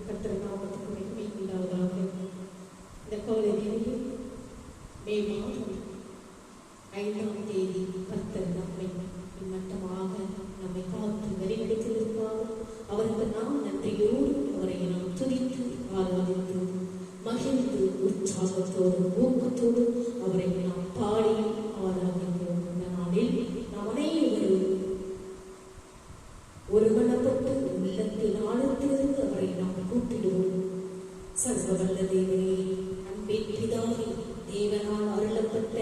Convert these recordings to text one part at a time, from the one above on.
கர்த்தர் நாமத்துக்கு மகிமை உண்டாவதாக. இந்த காலை வேளையில் மே மாதம் 5ஆம் தேதி கர்த்தர் நம்மை இம்மட்டமாக நம்மை காத்து வழிநடத்தியிருப்பார். அவருக்கு நாம் நன்றியோடு அவரை நாம் துதித்து ஆராதித்து மகிழ்ந்து உற்சாகத்தோடு ஊக்கத்தோடு அவரை நாம் பாடி ஆராதிக்கிறோம். இந்த நாளில் நாம் அனைவரும் ஒருமனப்பட்டு உள்ளத்தின் ஆழத்திலிருந்து அவரை நாம் கூப்பிடுவோம். சர்வவல்ல தேவனே, அன்பின் பிதாவே, தேவனால் அருளப்பட்ட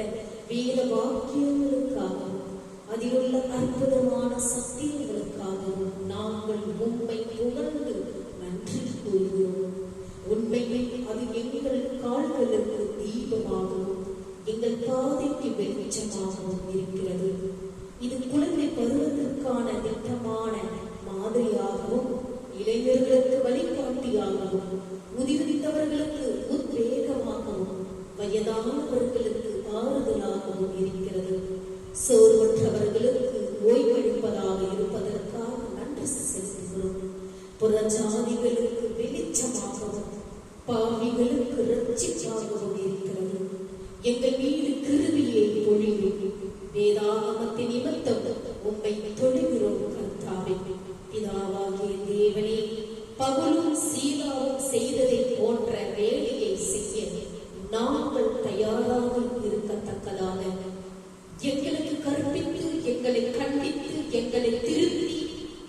வேத வாக்கியங்களுக்காகவும் அதிலுள்ள அற்புதமான சத்தியங்களுக்காகவும் நாங்கள் உம்மை புகழ்ந்து நன்றி கூறுகிறோம். உண்மையை அது எங்கள் கால்களுக்கு தீபமாகவும் எங்கள் பாதைக்கு வெளிச்சமாகவும் இருக்கிறது. இது குழந்தை பருவத்திற்கான திட்டமான மாதிரியாகவும் இளைஞர்களுக்கு வழிகாட்டியாகவும் முதிர்ந்தவர்களுக்கு உத்வேகமாகவும் வயதானவர்களுக்கு ஆறுதலாகவும் இருக்கிறது. சோர்வற்றவர்களுக்கு ஓய்வெடுப்பதாக இருப்பதற்காக நன்றி செலுத்துகிறோம். புறஜாதிகளுக்கு வெளிச்சமாகவும் பாவிகளுக்கு இரட்சிப்பாகவும் இருக்கிறது. எங்கள் மீது கிருபையை பொழியும். வேதாகமத்தின் நிமித்தம் உம்மை தொழுகிறோம் கர்த்தாவே. பிதாவாகிய தேவனே, பவுலும் சீலாவும் செய்ததை போன்ற வேலையை செய்ய நாங்கள் தயாராக இருக்கத்தக்கதாக எங்களுக்கு கற்பித்து, எங்களை கண்டித்து, எங்களை திருத்தி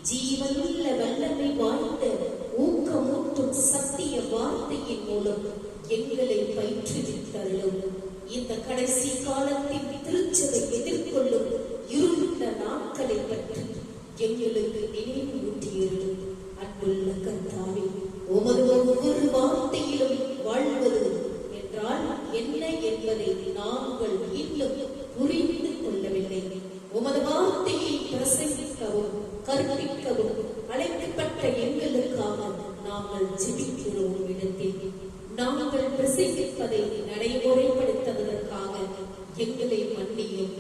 ஜீவனுள்ள வல்லமை வாய்ந்த ஊக்கமூட்டும் சத்திய வார்த்தையின் மூலம் எங்களை பயிற்றுவித்தருளும். இந்த கடைசி காலத்தின் திருச்சபை எதிர்கொள்ளும் இருண்ட நாட்களை பற்றி எங்களுக்கு நினைவூட்டியிருக்கும். அன்புள்ள கர்த்தாவே, உமது ஒவ்வொரு வார்த்தையிலும் வாழ்வது என்றால் என்ன என்பதை நாங்கள் இன்னும் புரிந்து கொள்ளவில்லை. உமது வார்த்தையை பிரசங்கிக்கவும் கற்பிக்கவும் அழைக்கப்பட்ட எங்களுக்காக நாங்கள் ஜெபிக்கிறோம். இடத்தில் நாங்கள் பிரசங்கிப்பதை நடைமுறைப்படுத்துவதற்காக எங்களை மன்னியும்.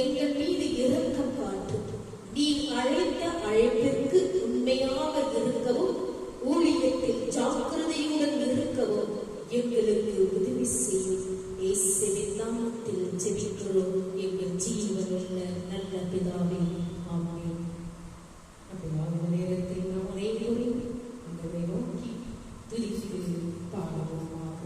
எங்கள் மீது இரக்கம் காட்டும். நீ அழைத்த அழைப்பிற்கு உண்மையாக இருக்கவும் ஊழியத்தில் ஜாக்கிரதையுடன் இருக்கவும் எங்களுக்கு உதவி செய்யும். இயேசுவின் நாமத்தில் ஜெபிக்கிறோம் எங்கள் ஜீவனுள்ள நல்ல பிதாவே, ஆமென். அப்படியான நேரத்தை நாம் அனைவரும் உங்களை நோக்கி துதித்து பாடுவோமாக.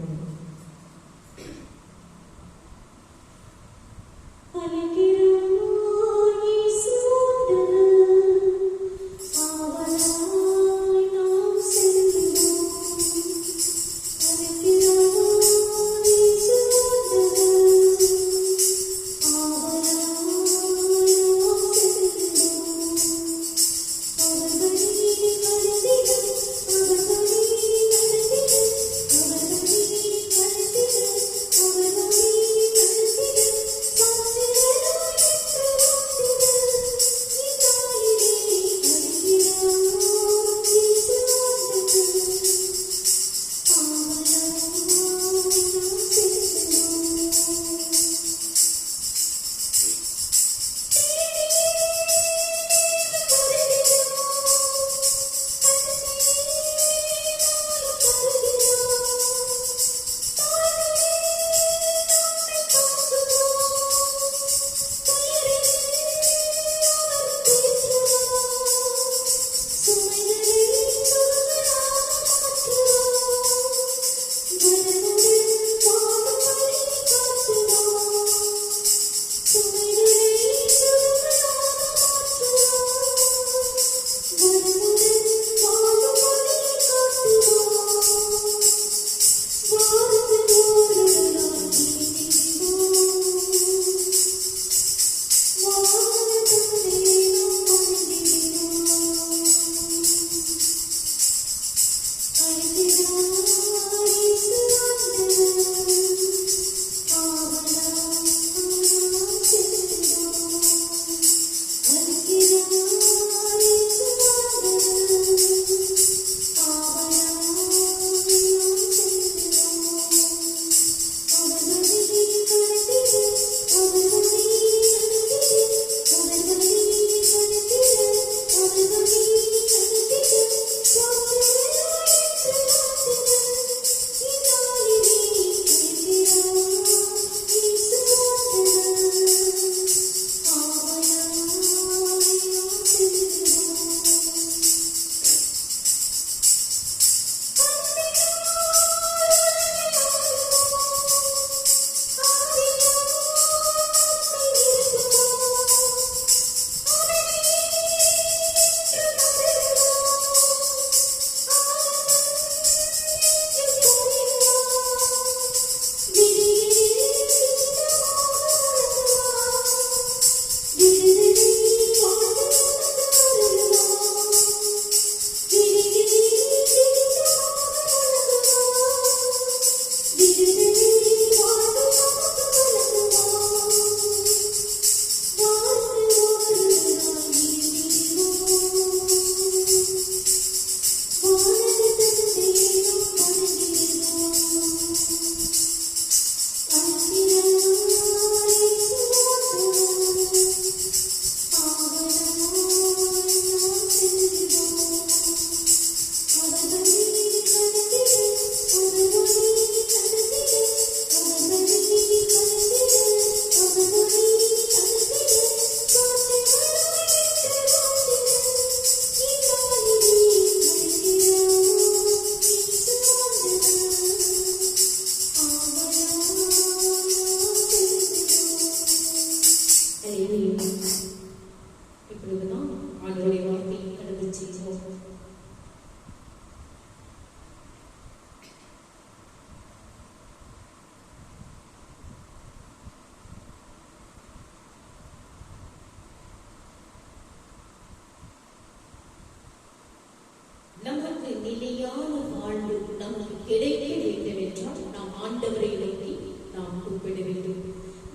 நிலையான வாழ்வு நமக்கு கிடைக்க வேண்டும் என்றால் நாம் ஆண்டவரை நோக்கி நாம் கூப்பிட வேண்டும்.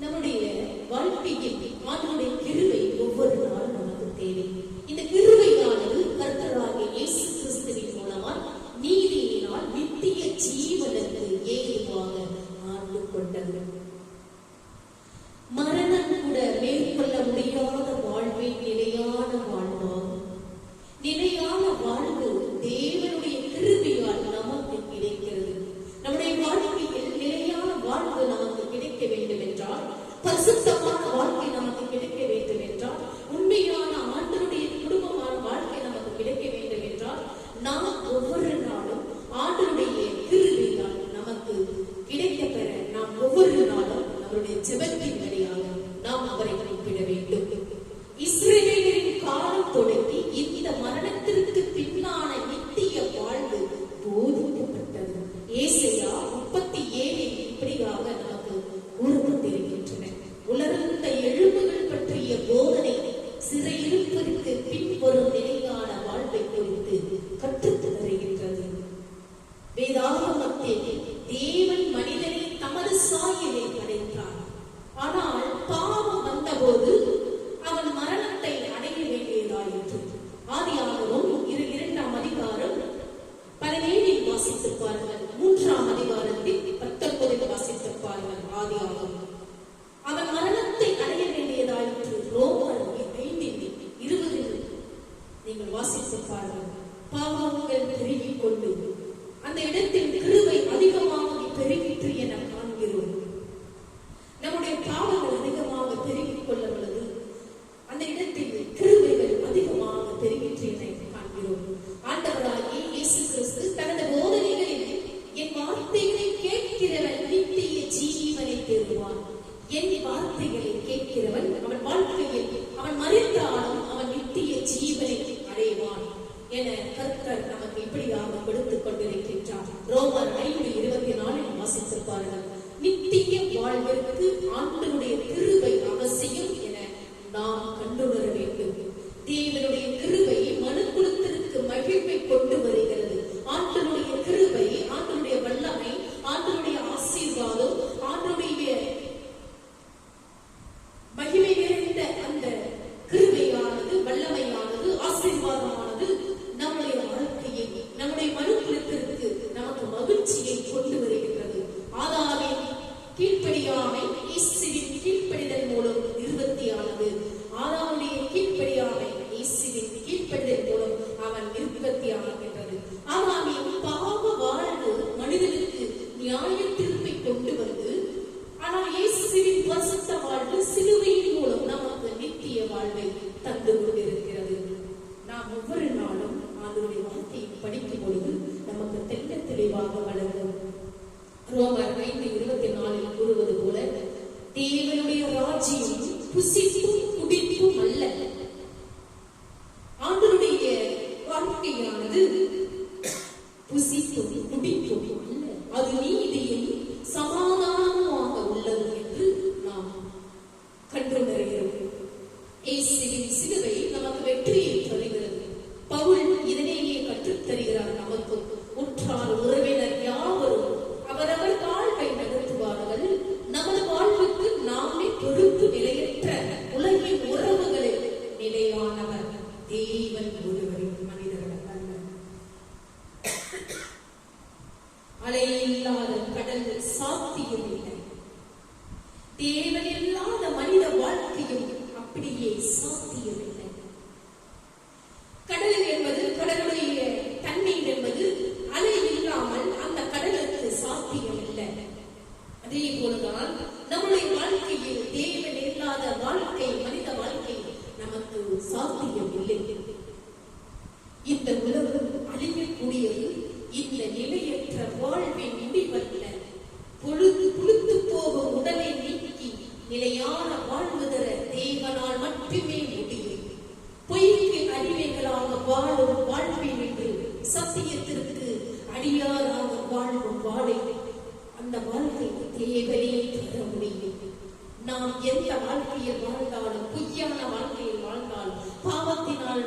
நம்முடைய வாழ்க்கையில் ஆண்டவருடைய கிருபை ஒவ்வொரு நாளும் நமக்கு தேவை. இந்த கிருபையானது கர்த்தராகிய இயேசு கிறிஸ்துவின் மூலமாய் நீதியினால் நித்திய ஜீவனுக்கு ஏதுவாக ஆண்டு கொண்டது. மரணம் கூட மேற்கொள்ள முடியாத வாழ்வே நிலையான வாழ்வாகும். நிலையான வாழ்வு தேவனுடைய கிருபையால் நமக்கு கிடைக்கிறது. நம்முடைய வாழ்க்கையில் நிலையான வாழ்வு நமக்கு கிடைக்க வேண்டும் என்றால், பரிசுத்தமான வாழ்க்கை நமக்கு கிடைக்க வேண்டும் என்றால், உண்மையான ஆண்டவருடைய குடும்பமான வாழ்க்கை நமக்கு கிடைக்க வேண்டும் என்றால், நாம் ஒவ்வொரு நாளும் ஆண்டவருடைய கிருபையால் நமக்கு கிடைக்க பெற நாம் ஒவ்வொரு நாளும் நம்முடைய ஜெபத்தின் வழியாக நாம் அவரை கூப்பிட வேண்டும். இஸ்ரவேலின் காலம் தொடங்கி இந்த மரணத்திற்கு பின்னான நித்திய வாழ்வு போதிக்கப்பட்டது. ஏசாயா 37 இப்படியாக நமக்கு கூறப்பட்டிருக்கின்றன. உலர்ந்த எலும்புகள் பற்றிய போதனை சிறையிருப்பதற்கு பின்வரும் நிலையான வாழ்வை குறித்து கற்றுத் தருகின்றது. வேதாகமத்தில் தேவன் மனிதனை தமது சாயலை படைத்தார். ஆனால் பாவம் வந்தபோது அவன் மரணத்தை அடைய வேண்டியதாயிற்று. ஆதியாகமம் 2ஆம் அதிகாரம் 17 வாசித்து பாருங்கள். 3ஆம் அதிகாரத்தில் 19 வாசித்து பாருங்கள். ஆதியாகமம் அவன் மரணத்தை அடைய வேண்டியதாயிற்று. ரோமர் 5:20 நீங்கள் வாசித்து பாருங்கள். பாவங்கள் பெருகிக் கொண்டு அந்த இடத்தில் கிருபை அதிகமாக பெருகிற்று என காண்கிறோம். நம்முடைய பாவங்கள் அதிகமாக பெருகிக் கொள்ள உள்ளது. அந்த இடத்தில் கிருபைகள் அதிகமாக பெருகிற்று என காண்கிறோம். ஆண்டவராகிய இயேசு கிறிஸ்து தனது போதனைகளில் என் வார்த்தைகளை கேட்கிறவன் நித்திய ஜீவனை பெறுவான். என் வார்த்தைகளை கேட்கிறவன் அவன் வாழ்க்கையில் அவன் மரித்தாலும் அவன் நித்திய ஜீவனை அடைவான் என கர்த்தர் நமக்கு இப்படியாக கொடுத்துக் கொண்டிருக்கின்றார். ரோமர் 5:24 வாசித்து பாருங்கள். நித்திய வாழ்விற்கு ஆண்டவருடைய கிருபை அவசியம் என நாம் கண்டுணர வேண்டும். தேவனுடைய கிருபை மனுக்குலத்திற்கு மகிழ்வை கொண்டு வருகிறது. ஆண்டவருடைய கிருபை, ஆண்டவருடைய வல்லமை, ஆண்டவருடைய ஆசீர்வாதம், ஆண்டவருடைய மகிமை நிறைந்த அந்த கிருபையானது, வல்லமையானது, ஆசீர்வாதமானது நம்முடைய வாழ்க்கையை, நம்முடைய மனுக்குலத்திற்கு நமக்கு மகிழ்ச்சியை கொண்டு வருகின்றது. ஆதாமின் கீழ்ப்படியாமை இயேசுவின் கீழ்ப்படிதல் மூலம் நிர்வத்தியானது. ஆதாமுடைய கீழ்ப்படியாமை இயேசுவின் கீழ்ப்படிதல் மூலம் அவன் நிர்வத்தியாகின்றது. ஆதாமின் பாவ வாழ்வு மனிதனுக்கு நியாய தீர்ப்பை கொண்டு வந்து, ஆனால் இயேசுவின் பரிசுத்த வாழ்வு சிலுவையின் மூலம் நமக்கு நித்திய வாழ்வை தந்து கொண்டிருக்கிறது. நாம் ஒவ்வொரு நாளும் ஆண்டவருடைய வார்த்தையை படிக்கும் பொழுது நமக்கு தெல்ல தெளிவாக வளரும். ரோமர் 5:24 கூறுவது போல, தேவனுடைய ராஜ்யம் புசிப்பும் குடிப்பும் அல்ல. ஆண்டவருடைய வாழ்க்கையானது புசிப்பும் குடிப்பும் அல்ல, அது நீதியும் சமாதானமாக உள்ளது என்று நாம் கண்டுணர்கிறோம். இயேசுவின் சிலுவை நமக்கு வெற்றியை தருகிறது. பவுல் இதனையே கற்றுத் தருகிறார். நமக்கு உற்றார் உறவினர் யாவரும் அவரவர் வாழ்வை நடத்துவார்கள். நமது வாழ்வுக்கு நாமே பொறுப்பு. நிலையற்ற உலகின் உறவுகளில் நிலையானவர் தேவன் ஒருவரின் மனிதர்கள் அல்ல. அலையில்லாத கடல் சாத்தியம் இல்லை. தேவன் இல்லாத மனித வாழ்க்கையும் அப்படியே சாத்தியமில்லை. கடல் என்பது, கடலுடைய தண்ணீர் என்பது அலை இல்லாமல் அந்த கடலுக்கு சாத்தியம் இல்லை. அதே போலதான் நம்முடைய வாழ்க்கையில் தேவன் இல்லாத வாழ்க்கை, மனித வாழ்க்கை நமக்கு சாத்தியம் இல்லை. இந்த உலகம் அழியக்கூடியது. இந்த நிலையற்ற வாழ்வின் முடிவல்ல. புழுத்து போகும் உடலை நீக்கி நிலையான வாழ்வு தர தேவனால் மட்டுமே முடியும். பொய்க்கு அடிமைகளாக வாழும் வாழ்வில் என்று சத்தியத்திற்கு அடியாராக வாழும் வாழை அந்த வாழ்க்கை தேவனே தர முடியும். நாம் எந்த வாழ்க்கையில் வாழ்ந்தாலும், பொய்யான வாழ்க்கையில் வாழ்ந்தாலும், பாவத்தினால்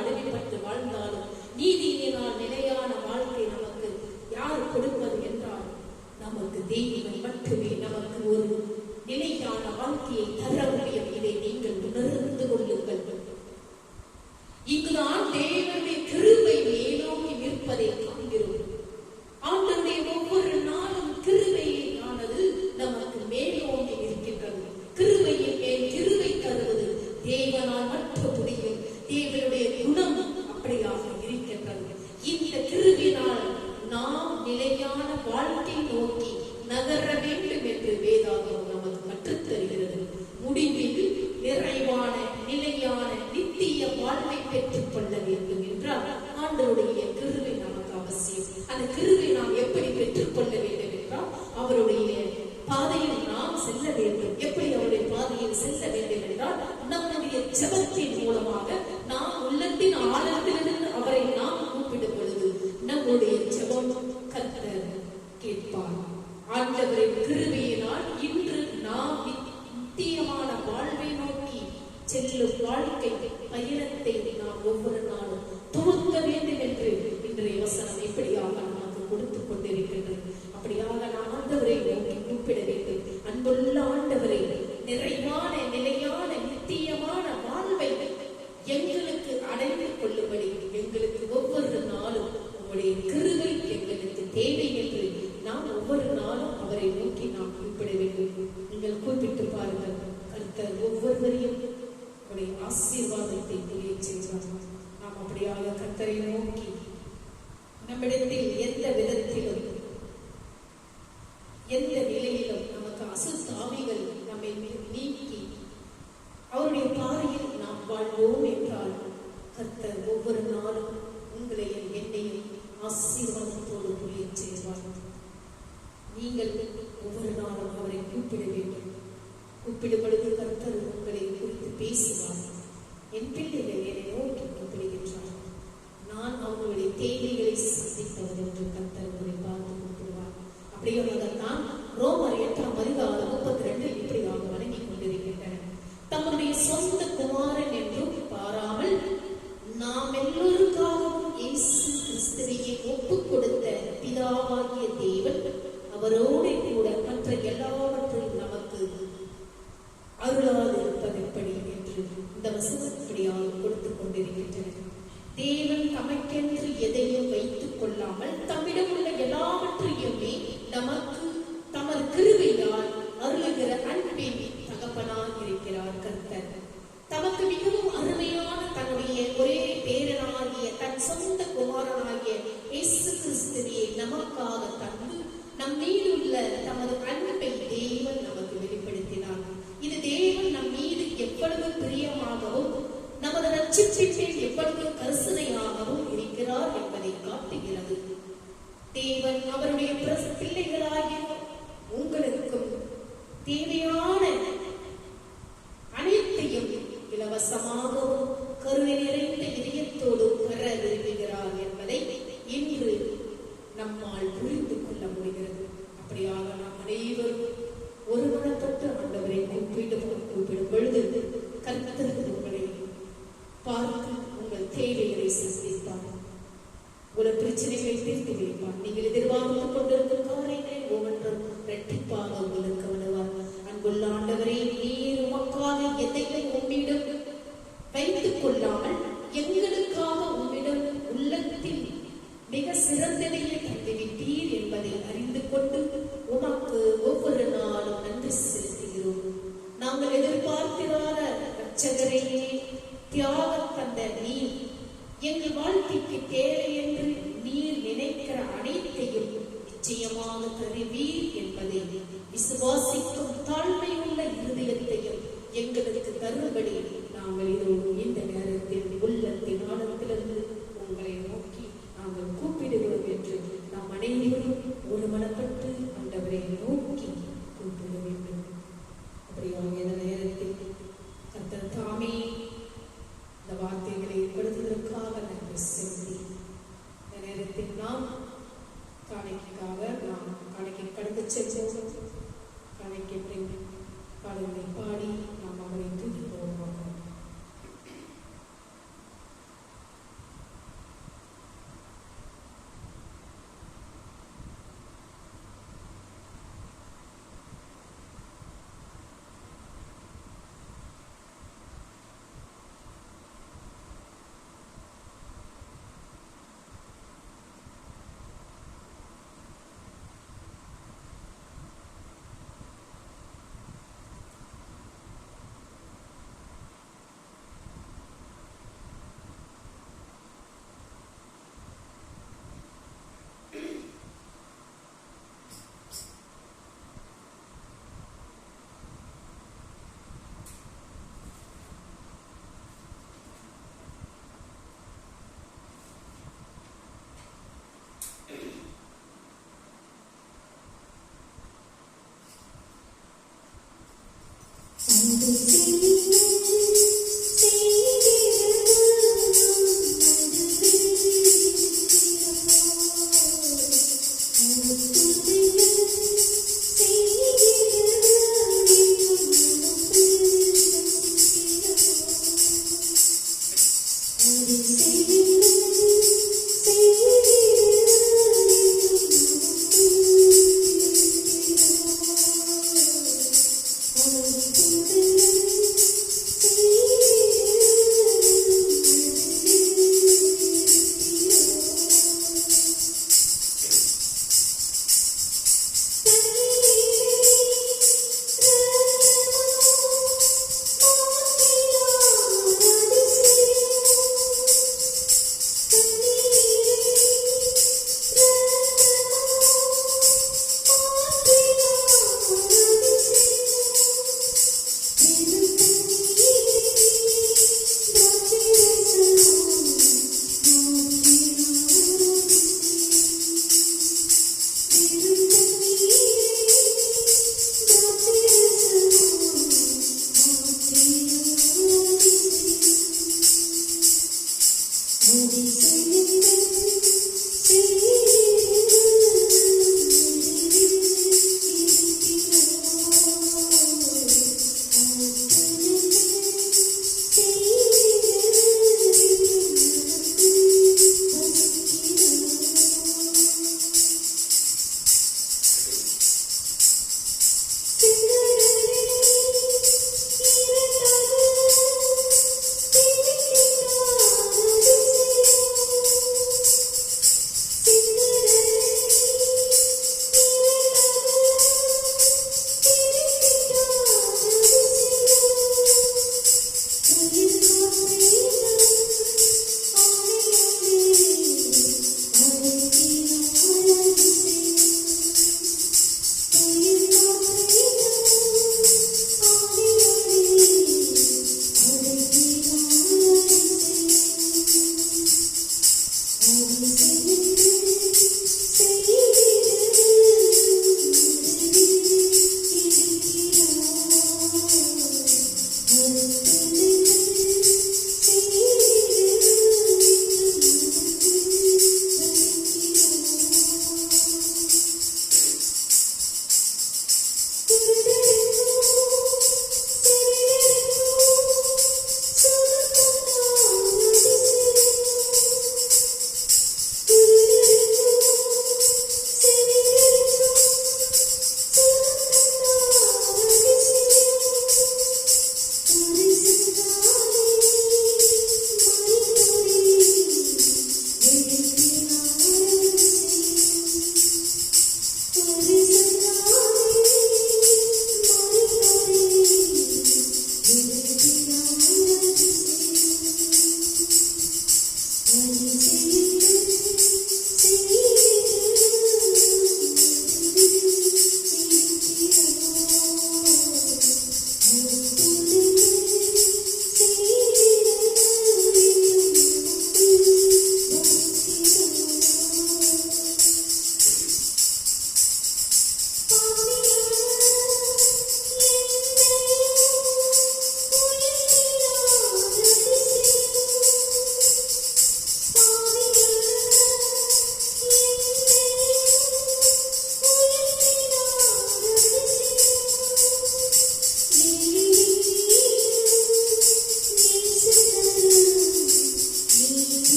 அடைக்கப்பட்டு வாழ்ந்தாலும், நீதியினால் நிலையான தெய்வம் மட்டுமே நமக்கு ஒரு நிலையான வாழ்க்கையை தர முடியும். இதை நீங்கள் உணர்ந்து கொள்ளுங்கள். இங்குதான் தேவனுடைய கிருபை மேலோங்கி நிற்பதை காண்கிறோம். ஆண்டவருடைய ஒவ்வொரு நாளும் கிருபையானது நமக்கு மேலோங்கி நிற்கின்றது. கிருபையின் மேல் கிருபை தருவது தேவனால் மட்டும் முடியும். தேவனுடைய குணம் அப்படியாக இருக்கின்றது. இந்த கிருபையினால் நாம் நிலையான வாழ்க்கை நோக்கி நகர வேண்டும் என்று வேதாகமம் நமக்கு கற்றுத் தருகிறது. முடிவில் நிறைவான நிலையான நித்திய வாழ்வை பெற்றுக் கொள்ள வேண்டும் என்றால் ஆண்டவருடைய கிருபை நமக்கு அவசியம். அந்த கிருபை நாம் எப்படி பெற்றுக் கொள்ள வேண்டும் என்றால் அவருடைய பாதையில் நாம் செல்ல வேண்டும். எப்படி அவருடைய பாதையில் செல்ல வேண்டும் என்றால் நம்முடைய ஜெபத்தின் மூலமாக நாம் உள்ளத்தின் ஆழத்திலிருந்து அவரை நாம் கூப்பிடும் பொழுது நம்முடைய ஜெபம் கர்த்தர் கேட்பார். ஆண்டவரின் கிருபையினால் இன்று நாம் நித்தியமான வாழ்வை நோக்கி செல்லும் வாழ்க்கை பயணத்தை நாம் ஒவ்வொரு நாளும் துவக்க வேண்டும் என்று இன்றைய வசனம் எப்படியாக நமக்கு கொடுத்துக் கொண்டிருக்கின்றது. அப்படியாக நாம் ஆண்டவரை நோக்கி கூப்பிட வேண்டும். அன்புள்ள ஆண்டவரை, நிறைவான நிலையான நித்தியமான வாழ்வை எங்களுக்கு அடைந்து கொள்ளும்படி எங்களுக்கு ஒவ்வொரு நாளும் உங்களுடைய கிருபை எங்களுக்கு தேவை என்று நாம் ஒவ்வொரு நாளும் அவரை நோக்கி நாம் கூப்பிட வேண்டும். நீங்கள் கூப்பிட்டு பாருங்கள், கர்த்தர் ஒவ்வொருவரையும் உங்களுடைய ஆசீர்வாதத்தை புரிய செய்வார். நாம் அப்படியாக கர்த்தரை நோக்கி நம்மிடத்தில் எந்த விதத்திலும் எந்த நிலையிலும் நமக்கு அசுத்தாவிகள் நம்மை நீக்கி அவருடைய பாதையில் நாம் வாழ்வோம் என்றால் கர்த்தர் ஒவ்வொரு நாளும் உங்களையும் என்னையும் ஆசீர்வாதத்தோடு புரிய செய்வார். நீங்கள் ஒவ்வொரு நாளும் அவரை கூப்பிட வேண்டும். கூப்பிடும் பொழுது கர்த்தர் உங்களை குறித்து பேசுவார். என் பிள்ளைகள் என்னை நோக்கி கூப்பிடுகின்றார், நான் அவங்களுடைய தேவைகளை சந்திப்பவர் என்று கர்த்தர் உங்களை பார்த்து கூப்பிடுவார். அப்படியாகத்தான் ரோமர் 8:32 இப்படியாக வழங்கி கொண்டிருக்கின்றன. தம்முடைய சொந்த குமாரன் என்றும் பாராமல் நாம் எல்லோருக்காகவும் இயேசு கிறிஸ்துவையே ஒப்புக் கொடுத்த பிதாவாகிய தேவன் அவரோடு கூட மற்ற எல்லாவற்றையும் நமக்கு அருளாது இருப்பது எப்படி என்று இந்த வசனம் இப்படியாக கொடுத்துக் கொண்டிருக்கின்றன. தேவன் தமக்கென்று எதையும் வைத்துக் கொள்ளாமல் தம்மிடம் உள்ள எல்லாவற்றையுமே நமக்கு தமது கிருபையால் அருளுகிற அன்பின் தகப்பனாக இருக்கிறார் கர்த்தர். தமக்கு மிகவும் அருமையான தன்னுடைய ஒரே பேரனாகிய தன் சொந்த குமாரனாகிய இயேசு கிறிஸ்துவை நமக்காக தந்து நம் மீது உள்ள தமது அன்பை தேவன் நமக்கு வெளிப்படுத்தினார். இது தேவன் நம் மீது எவ்வளவு பிரியமாகவும் நமது ரட்சிப்பில் எவ்வளவு கரிசனையாகவும் இருக்கிறார் என்பதை காட்டுகிறது. தேவன் அவருடைய பிள்ளைகளாகிய உங்களுக்கும் தேவையான அனைத்தையும் இலவசமாகவும் கருணை நிறைந்த இதயத்தோடு பெற விரும்புகிறார் என்பதை இன்று நம்மால் புரிந்து கொள்ள முடிகிறது. அப்படியாக நாம் அனைவரும் ஒருமனப்பட்டு ஆண்டவரை கூப்பிடும் பொழுது கர்த்தர் உங்களை பார்த்து உங்கள் தேவைகளை சந்திப்பார். உங்கள் பிரச்சனைகளை தீர்த்து வைப்பார். நீங்கள் எதிர்பார்த்துக் கொண்டிருக்கும் காரியங்களை ஒவ்வொன்றும் இரட்டிப்பாக உங்களுக்கு வருவார். அன்புள்ள ஆண்டவரே, நீர் உமக்காக எதையும் உம்மிடம் வைத்துக் கொள்ளாமல் எங்களுக்காக உம்மிடம் உள்ளத்தில் மிக சிறந்ததையே தந்துவிட்டீர் என்பதை அறிந்து கொண்டு உமக்கு ஒவ்வொரு நாளும் நன்றி செலுத்துகிறோம். நாங்கள் எதிர்பார்த்திராத இரட்சகரையே தியாகம் தந்த நீர் எங்கள் வாழ்க்கைக்கு தேவை என்று நீர் நினைக்கிற அனைத்தையும் நிச்சயமாக தருவீர் என்பதை விசுவாசிக்கும் தாழ்மையுள்ள இருதயத்தையும் எங்களுக்கு தரும்படி நாங்கள் இதோடு இந்த நேரத்தில் உள்ளத்தின் ஆழத்திலிருந்து உங்களை நோக்கி நாங்கள் கூப்பிடுகிறோம் என்று நாம் அனைவரும் ஒருமனப்பட்டு ஆண்டவரை நோக்கி கூப்பிட வேண்டும். அப்படியாக இந்த நேரத்தில் கர்த்தர் தாமே இந்த வார்த்தைகளை ஏற்படுத்துவதற்காக நன்றி செலுத்தி இந்த நேரத்தில் நாம் காணிக்கை கடந்து செல்வோம். காணிக்கை பாடலை பாடி நாம் அவரை துதிப்போம்.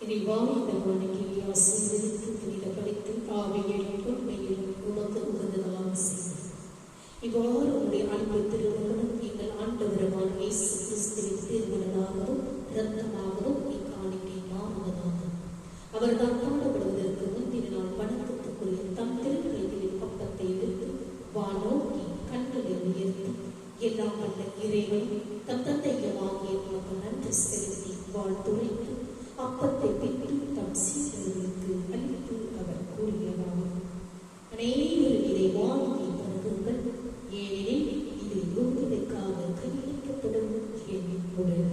இறைவாய் இந்த மாணிக்கையை ஆசீர்வதித்து புனிதப்படுத்தி ஆவியிலும் உண்மையிலும் உமக்கு உகந்ததாக செய்வது. இவ்வாறு உடைய அன்பு திருமகனும் எங்கள் ஆண்டவருமான இயேசு கிறிஸ்துவின் திருமணமாகவும் இரத்தமாகவும் இக்காணிக்கை மாறுவதாகும். அவர் தான் பாடப்படுவதற்கு முந்தின நாள் வணக்கத்துக்குரிய தம் திருக்கைகளின் பக்கத்தை எடுத்து வானோக்கி கண்களை உயர்த்தி எல்லாம் வல்ல இறைவன் தம் தந்தையமாகிய நமக்கு நன்றி செலுத்தி வாழ்த்துரைத்து அப்பத்தை பெற்று தம் சீடர்களுக்கு அளித்து அவர் கூறியதாகும். அனைவரும் இதை வாங்கி பருகுங்கள், ஏனெனில் இது உங்களுக்காக கையளிக்கப்படும் என் உடல்.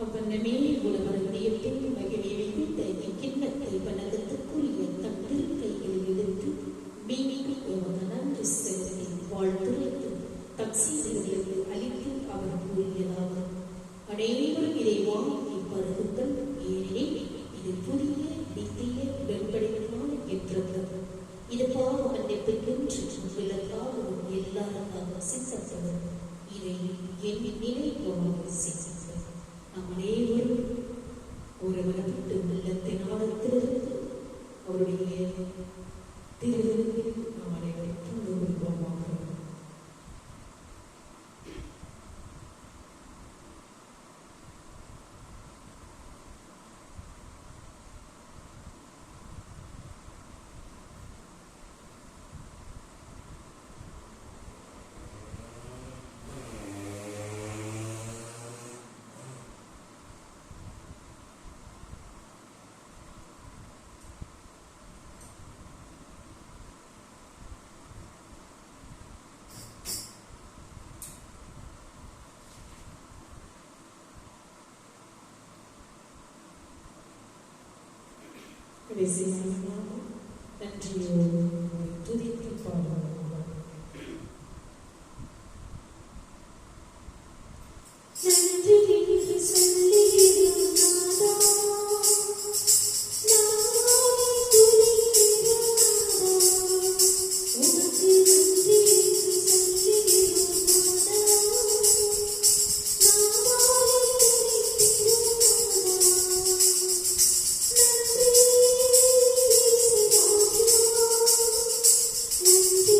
அவ்வண்ணமே உலகத்தின் மகிழை வைத்த இக்கிண்ணத்தை வணக்கத்துக்குரிய தம் திருக்கைகளில் எடுத்து மீண்டும் எமக்கு நன்றி செலுத்தி வாழ்த்துரைத்து தம் சீடர்களுக்கு அளித்து அவர் கூறியதாக. அனைவரும் இதை வாங்கி பருகுங்கள், ஏனெனில் இது புதிய நித்திய உடன்படிக்கையான என்றது. இது பாவ மன்னிப்புக்கென்று விலக்காகவும் எல்லாருக்காக சித்தப்படும். இதை என் நினைவாக செய்யுங்கள். நாம் அனைவரும் ஒருவனப்பட்டு உள்ளத்தின் ஆழத்திலிருந்து அவருடைய திருவிழத்தில் நாம் அனைவரும் பங்கு கொள்வோமாக. நன்றியோடு துதித்து பாடுவோம். நன்றி என்று சொல்லுகிறோம் நாதா, நானே துதிக்கிறோம் நாதா. உமக்கு நன்றி என்று சொல்லுகிறோம் நாதா, நானே துதிக்கிறோம் நாதா. நன்றி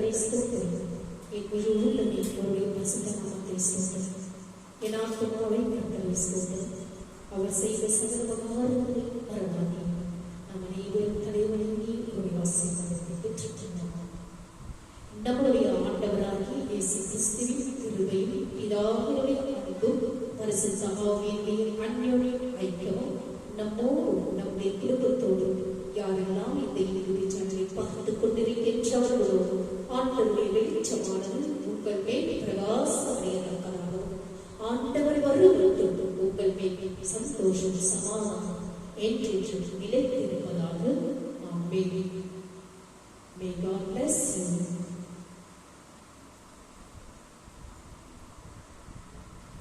கர்த்தரை ஸ்தோத்திரம். என் முழு உள்ளமே அவருடைய பரிசுத்த நாமத்தை ஸ்தோத்திரம். என் ஆத்துமாவை கர்த்தரை ஸ்தோத்திரம். அவர் செய்த சகல உபகாரங்களை மறவாதே. நம் அனைவரும் தலைவணங்கி அவருடைய ஆசீர்வாதத்தை பெற்றுக்கொண்டோம். நம்முடைய ஆண்டவராகிய இயேசு கிறிஸ்துவின் கிருபையும் பிதாவினுடைய அன்பும் பரிசுத்த ஆவியினுடைய அன்யோன்ய ஐக்கியமும் நம்மோடும் நம்முடைய குடும்பத்தோடும் யாரெல்லாம் இந்த இறுதி சேனலை பார்த்து கொண்டிருக்கின்றவர்களோ ஆண்டவருடைய வெளிச்சமானது உங்கள் மேல் பிரகாசமடையத்தக்கதாகவும் ஆண்டவர் வருவதோடு உங்கள் மேல் சந்தோஷம் சமாதானம் என்றென்றும் நிலைத்திருப்பதாக ஆமென். May God bless you.